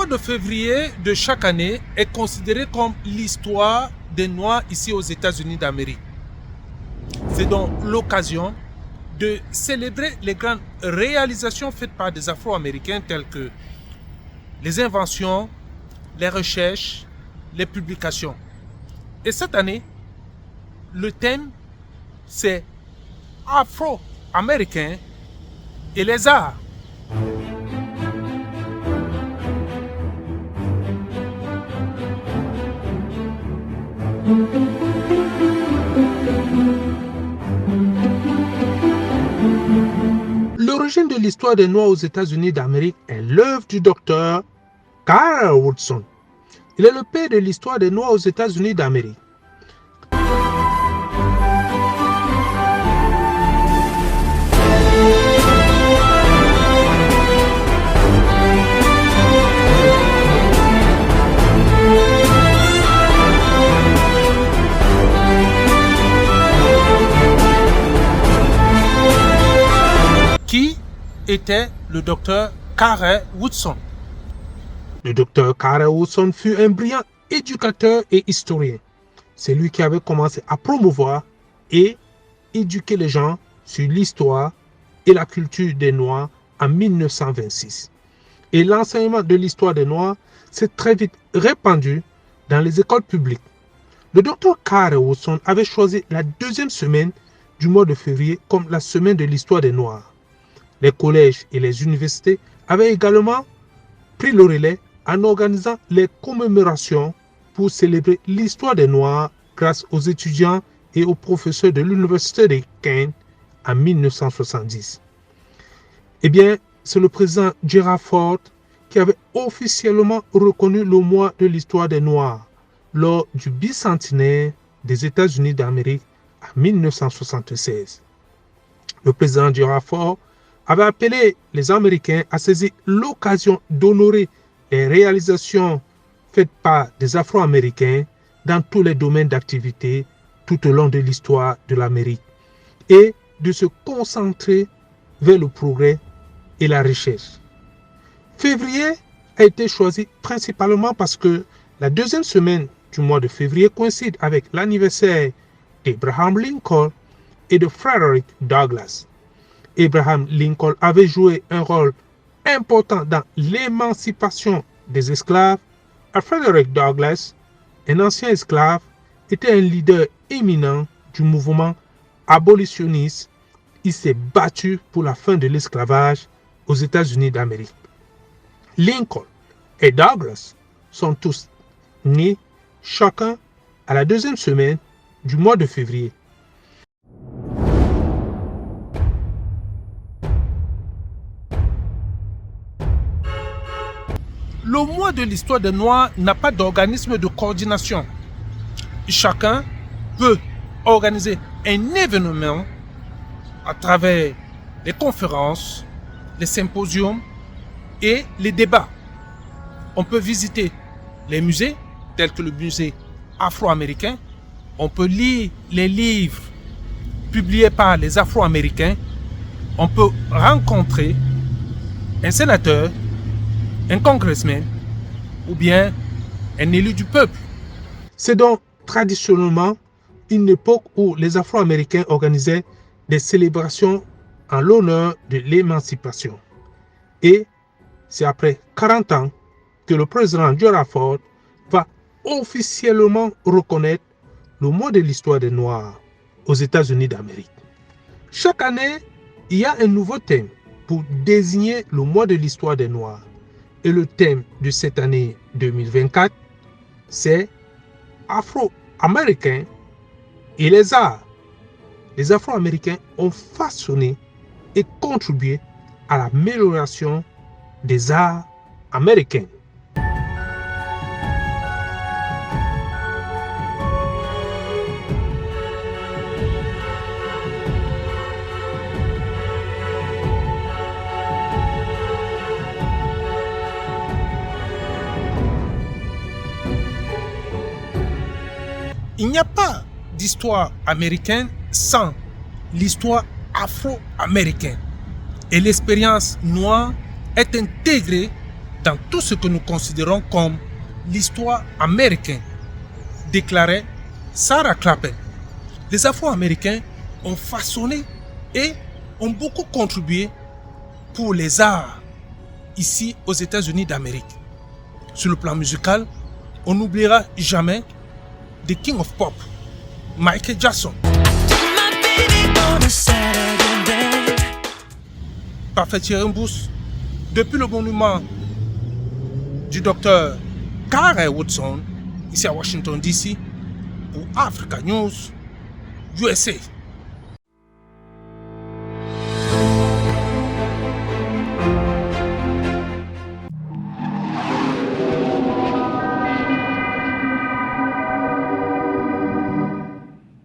mois de février de chaque année est considéré comme l'histoire des Noirs ici aux États-Unis d'Amérique. C'est donc l'occasion de célébrer les grandes réalisations faites par des Afro-Américains telles que les inventions, les recherches, les publications. Et cette année, le thème, c'est Afro-Américains et les arts. L'origine de l'histoire des Noirs aux États-Unis d'Amérique est l'œuvre du docteur Carl Woodson. Il est le père de l'histoire des Noirs aux États-Unis d'Amérique. Qui était le docteur Carl Woodson? Le docteur Carl Woodson fut un brillant éducateur et historien. C'est lui qui avait commencé à promouvoir et éduquer les gens sur l'histoire et la culture des Noirs en 1926. Et l'enseignement de l'histoire des Noirs s'est très vite répandu dans les écoles publiques. Le docteur Carl Woodson avait choisi la deuxième semaine du mois de février comme la semaine de l'histoire des Noirs. Les collèges et les universités avaient également pris le relais en organisant les commémorations pour célébrer l'histoire des Noirs grâce aux étudiants et aux professeurs de l'université de Kent en 1970. Eh bien, c'est le président Gerald Ford qui avait officiellement reconnu le mois de l'histoire des Noirs lors du bicentenaire des États-Unis d'Amérique en 1976. Le président Gerald Ford avait appelé les Américains à saisir l'occasion d'honorer les réalisations faites par des Afro-Américains dans tous les domaines d'activité tout au long de l'histoire de l'Amérique et de se concentrer vers le progrès et la recherche. Février a été choisi principalement parce que la deuxième semaine du mois de février coïncide avec l'anniversaire d'Abraham Lincoln et de Frederick Douglass. Abraham Lincoln avait joué un rôle important dans l'émancipation des esclaves. Et Frederick Douglass, un ancien esclave, était un leader éminent du mouvement abolitionniste. Il s'est battu pour la fin de l'esclavage aux États-Unis d'Amérique. Lincoln et Douglass sont tous nés chacun à la deuxième semaine du mois de février. Le mois de l'histoire des Noirs n'a pas d'organisme de coordination. Chacun peut organiser un événement à travers les conférences, les symposiums et les débats. On peut visiter les musées tels que le musée afro-américain. On peut lire les livres publiés par les Afro-Américains. On peut rencontrer un sénateur, un congressman ou bien un élu du peuple. C'est donc traditionnellement une époque où les Afro-Américains organisaient des célébrations en l'honneur de l'émancipation. Et c'est après 40 ans que le président Gerald Ford va officiellement reconnaître le mois de l'histoire des Noirs aux États-Unis d'Amérique. Chaque année, il y a un nouveau thème pour désigner le mois de l'histoire des Noirs. Et le thème de cette année 2024, c'est Afro-Américains et les arts. Les Afro-Américains ont façonné et contribué à l'amélioration des arts américains. Il n'y a pas d'histoire américaine sans l'histoire afro-américaine. Et l'expérience noire est intégrée dans tout ce que nous considérons comme l'histoire américaine, déclarait Sarah Clapper. Les Afro-Américains ont façonné et ont beaucoup contribué pour les arts ici aux États-Unis d'Amérique. Sur le plan musical, on n'oubliera jamais The King of Pop, Michael Jackson. Parfait Thierry Mbous, depuis le monument du docteur Carey Woodson, ici à Washington DC, pour Africa News USA.